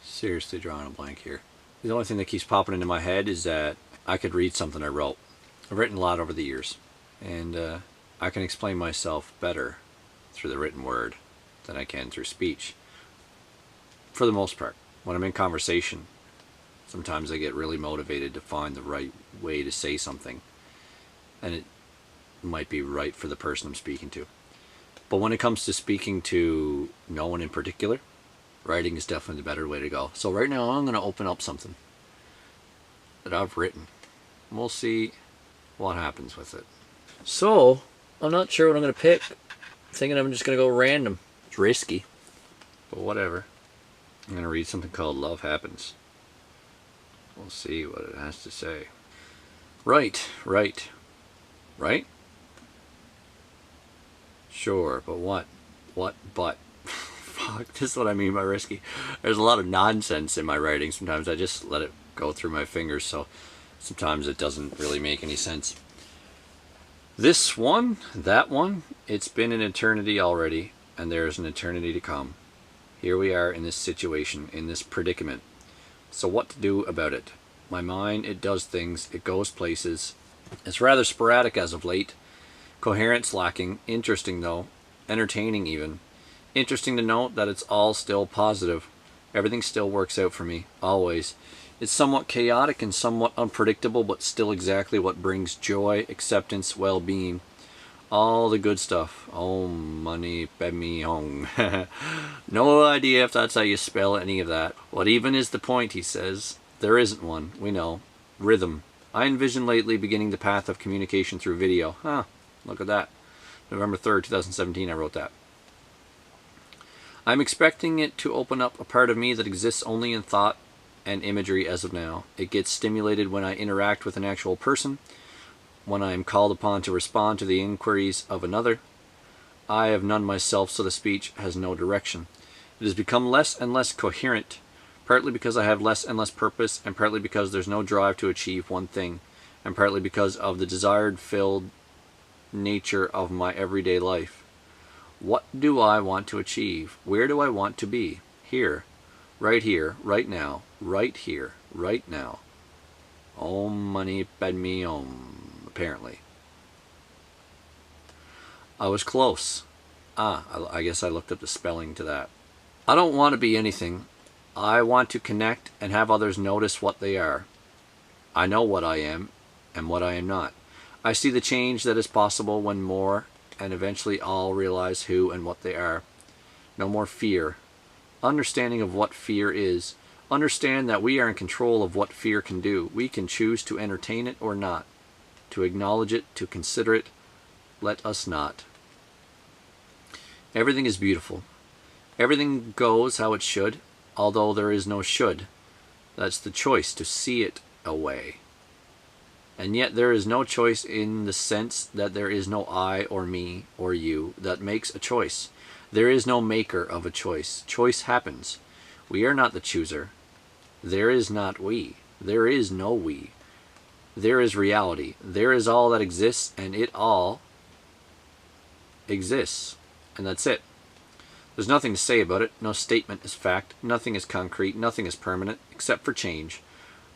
Seriously drawing a blank here. The only thing that keeps popping into my head is that I could read something I wrote. I've written a lot over the years, and I can explain myself better through the written word than I can through speech. For the most part, when I'm in conversation, sometimes I get really motivated to find the right way to say something, and it might be right for the person I'm speaking to. But when it comes to speaking to no one in particular, writing is definitely the better way to go. So right now I'm going to open up something that I've written. We'll see what happens with it. So, I'm not sure what I'm going to pick. I'm thinking I'm just going to go random. It's risky, but whatever. I'm going to read something called Love Happens. We'll see what it has to say. Right. Sure, but what? What but? Fuck, this is what I mean by risky. There's a lot of nonsense in my writing. Sometimes I just let it go through my fingers, so sometimes it doesn't really make any sense. This one, that one, it's been an eternity already, and there's an eternity to come. Here we are in this situation, in this predicament. So what to do about it? My mind, it does things, it goes places. It's rather sporadic as of late. Coherence lacking, interesting though, entertaining even. Interesting to note that it's all still positive. Everything still works out for me, always. It's somewhat chaotic and somewhat unpredictable, but still exactly what brings joy, acceptance, well-being. All the good stuff. Oh, money, bemi hong. No idea if that's how you spell any of that. What even is the point, he says? There isn't one, we know. Rhythm. I envision lately beginning the path of communication through video. Huh, look at that. November 3rd, 2017, I wrote that. I'm expecting it to open up a part of me that exists only in thought and imagery as of now. It gets stimulated when I interact with an actual person, when I am called upon to respond to the inquiries of another. I have none myself, so the speech has no direction. It has become less and less coherent, partly because I have less and less purpose, and partly because there's no drive to achieve one thing, and partly because of the desired filled nature of my everyday life. What do I want to achieve? Where do I want to be? Here, right now, right here, right now. Om mani padme om, apparently. I was close. I guess I looked up the spelling to that. I don't want to be anything. I want to connect and have others notice what they are. I know what I am and what I am not. I see the change that is possible when more and eventually all realize who and what they are. No more fear. Understanding of what fear is. Understand that we are in control of what fear can do. We can choose to entertain it or not, to acknowledge it, to consider it. Let us not. Everything is beautiful. Everything goes how it should, although there is no should. That's the choice, to see it away. And yet there is no choice in the sense that there is no I or me or you that makes a choice. There is no maker of a choice. Choice happens. We are not the chooser. There is not we. There is no we. There is reality. There is all that exists, and it all exists. And that's it. There's nothing to say about it. No statement is fact. Nothing is concrete. Nothing is permanent, except for change.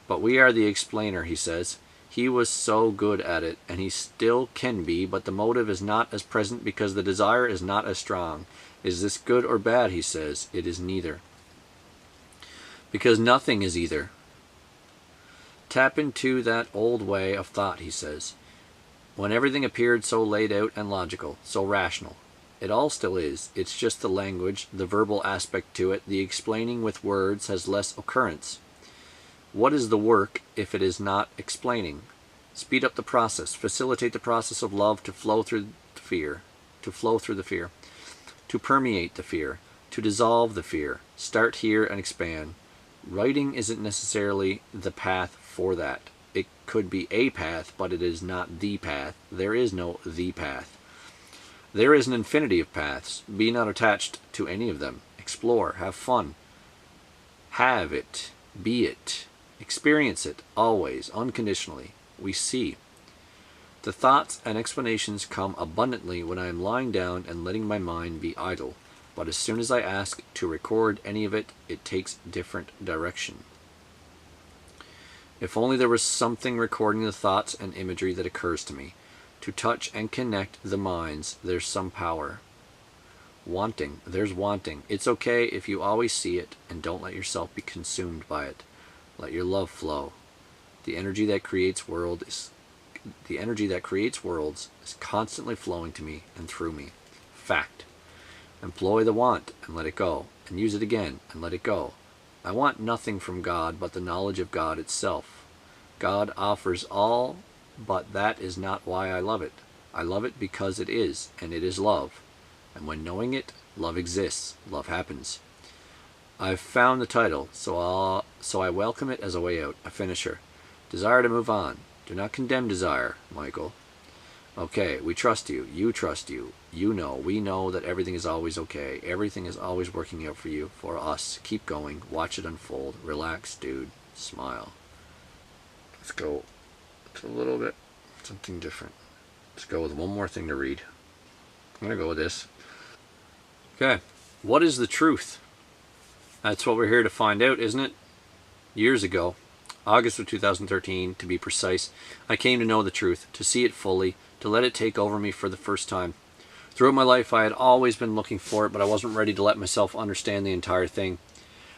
But we are the explainer, he says. He was so good at it, and he still can be, but the motive is not as present because the desire is not as strong. Is this good or bad, he says. It is neither. Because nothing is either. Tap into that old way of thought, he says. When everything appeared so laid out and logical, so rational. It all still is. It's just the language, the verbal aspect to it, the explaining with words has less occurrence. What is the work if it is not explaining? Speed up the process. Facilitate the process of love to flow through the fear. To permeate the fear. To dissolve the fear. Start here and expand. Writing isn't necessarily the path for that. It could be a path, but it is not the path. There is no the path. There is an infinity of paths. Be not attached to any of them. Explore. Have fun. Have it. Be it. Experience it, always, unconditionally. We see. The thoughts and explanations come abundantly when I am lying down and letting my mind be idle. but as soon as I ask to record any of it, it takes different direction. If only there was something recording the thoughts and imagery that occurs to me. To touch and connect the minds, there's some power. Wanting, there's wanting. It's okay if you always see it, and don't let yourself be consumed by it. Let your love flow. The energy that creates worlds is constantly flowing to me and through me. Fact. Employ the want and let it go, and use it again and let it go. I want nothing from God but the knowledge of God itself. God offers all, but that is not why I love it. I love it because it is, and it is love. And when knowing it, love exists, love happens. I've found the title, so I welcome it as a way out, a finisher. Desire to move on. Do not condemn desire, Michael. Okay, we trust you. You trust you. You know. We know that everything is always okay. Everything is always working out for you, for us. Keep going. Watch it unfold. Relax, dude. Smile. Let's go to a little bit something different. Let's go with one more thing to read. I'm going to go with this. Okay. What is the truth? That's what we're here to find out, isn't it? Years ago, August of 2013, to be precise, I came to know the truth, to see it fully, to let it take over me for the first time. Throughout my life, I had always been looking for it, but I wasn't ready to let myself understand the entire thing.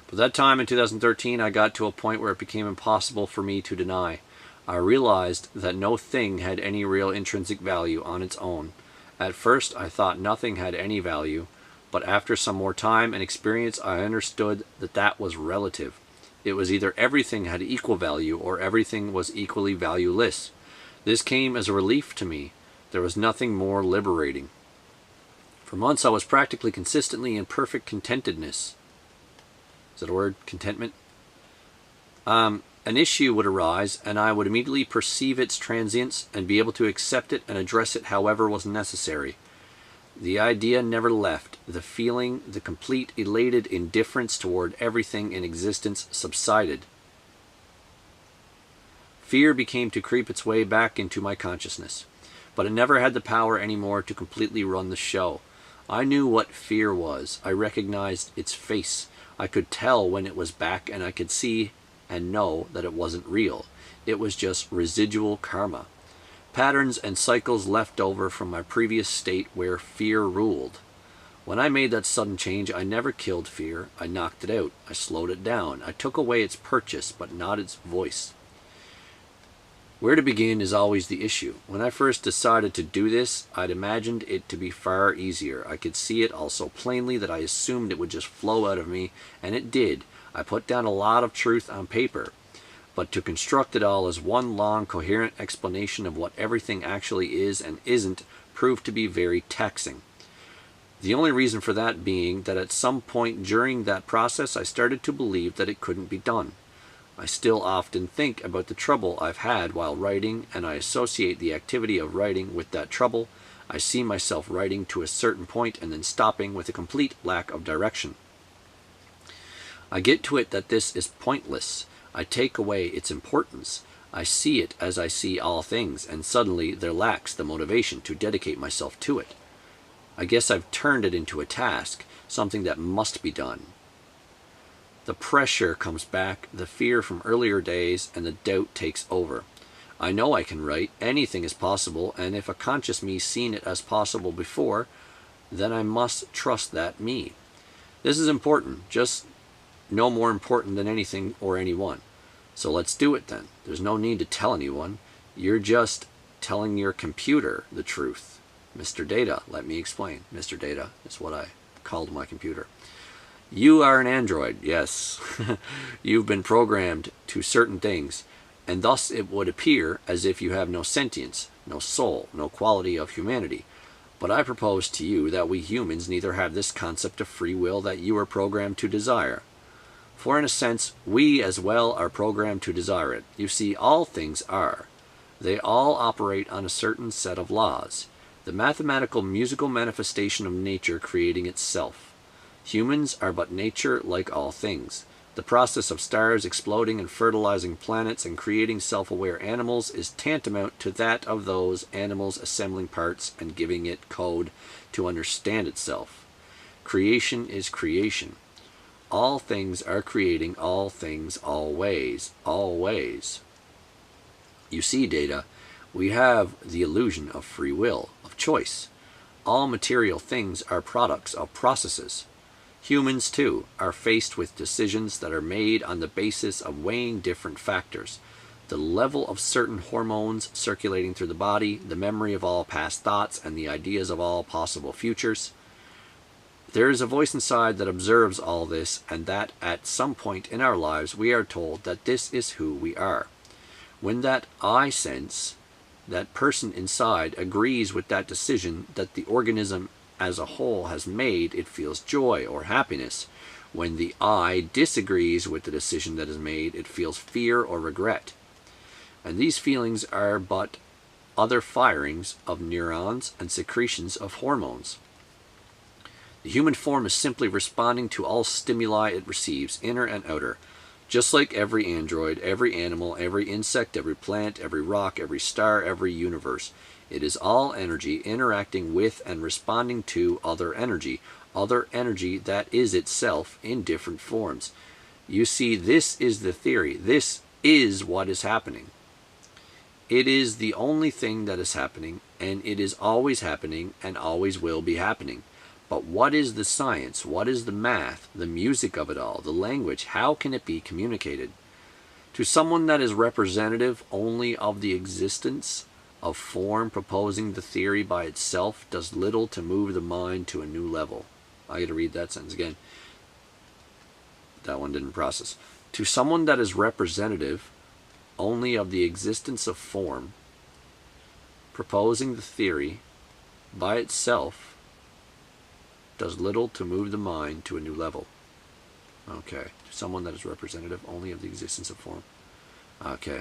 But that time in 2013, I got to a point where it became impossible for me to deny. I realized that no thing had any real intrinsic value on its own. At first, I thought nothing had any value, but after some more time and experience, I understood that that was relative. It was either everything had equal value or everything was equally valueless. This came as a relief to me. There was nothing more liberating. For months I was practically consistently in perfect contentedness. Is that a word? Contentment? An issue would arise and I would immediately perceive its transience and be able to accept it and address it however was necessary. The idea never left. The feeling, the complete elated indifference toward everything in existence subsided. Fear began to creep its way back into my consciousness, but it never had the power anymore to completely run the show. I knew what fear was. I recognized its face. I could tell when it was back, and I could see and know that it wasn't real. It was just residual karma. Patterns and cycles left over from my previous state where fear ruled. When I made that sudden change, I never killed fear. I knocked it out. I slowed it down. I took away its purchase, but not its voice. Where to begin is always the issue. When I first decided to do this, I'd imagined it to be far easier. I could see it all so plainly that I assumed it would just flow out of me, and it did. I put down a lot of truth on paper. But to construct it all as one long, coherent explanation of what everything actually is and isn't proved to be very taxing. The only reason for that being that at some point during that process I started to believe that it couldn't be done. I still often think about the trouble I've had while writing, and I associate the activity of writing with that trouble. I see myself writing to a certain point and then stopping with a complete lack of direction. I get to it that this is pointless. I take away its importance. I see it as I see all things, and suddenly there lacks the motivation to dedicate myself to it. I guess I've turned it into a task, something that must be done. The pressure comes back, the fear from earlier days, and the doubt takes over. I know I can write, anything is possible, and if a conscious me seen it as possible before, then I must trust that me. This is important, just no more important than anything or anyone. So let's do it then. There's no need to tell anyone. You're just telling your computer the truth. Mr. Data, let me explain. Mr. Data is what I called my computer. You are an android, yes. You've been programmed to certain things, and thus it would appear as if you have no sentience, no soul, no quality of humanity. But I propose to you that we humans neither have this concept of free will that you are programmed to desire. For in a sense, we as well are programmed to desire it. You see, all things are. They all operate on a certain set of laws, the mathematical musical manifestation of nature creating itself. Humans are but nature like all things. The process of stars exploding and fertilizing planets and creating self-aware animals is tantamount to that of those animals assembling parts and giving it code to understand itself. Creation is creation. All things are creating all things always, always. You see, Data, we have the illusion of free will, of choice. All material things are products of processes. Humans, too, are faced with decisions that are made on the basis of weighing different factors. The level of certain hormones circulating through the body, the memory of all past thoughts, and the ideas of all possible futures. There is a voice inside that observes all this, and that at some point in our lives we are told that this is who we are. When that I sense, that person inside, agrees with that decision that the organism as a whole has made, it feels joy or happiness. When the I disagrees with the decision that is made, it feels fear or regret. And these feelings are but other firings of neurons and secretions of hormones. The human form is simply responding to all stimuli it receives, inner and outer. Just like every android, every animal, every insect, every plant, every rock, every star, every universe. It is all energy interacting with and responding to other energy that is itself in different forms. You see, this is the theory. This is what is happening. It is the only thing that is happening, and it is always happening and always will be happening. But what is the science? What is the math, the music of it all, the language? How can it be communicated? To someone that is representative only of the existence of form, proposing the theory by itself does little to move the mind to a new level. I got to read that sentence again. That one didn't process. To someone that is representative only of the existence of form, proposing the theory by itself does little to move the mind to a new level. Okay. To someone that is representative only of the existence of form. Okay.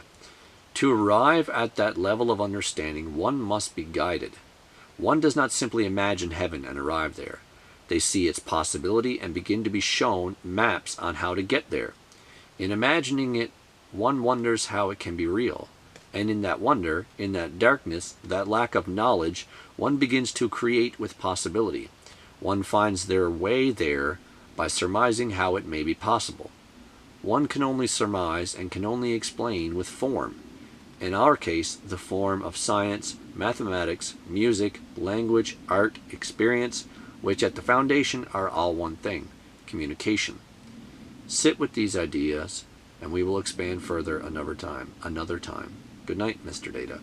To arrive at that level of understanding, one must be guided. One does not simply imagine heaven and arrive there. They see its possibility and begin to be shown maps on how to get there. In imagining it, one wonders how it can be real. And in that wonder, in that darkness, that lack of knowledge, one begins to create with possibility. One finds their way there by surmising how it may be possible. One can only surmise and can only explain with form. In our case, the form of science, mathematics, music, language, art, experience, which at the foundation are all one thing, communication. Sit with these ideas, and we will expand further another time. Good night, Mr. Data.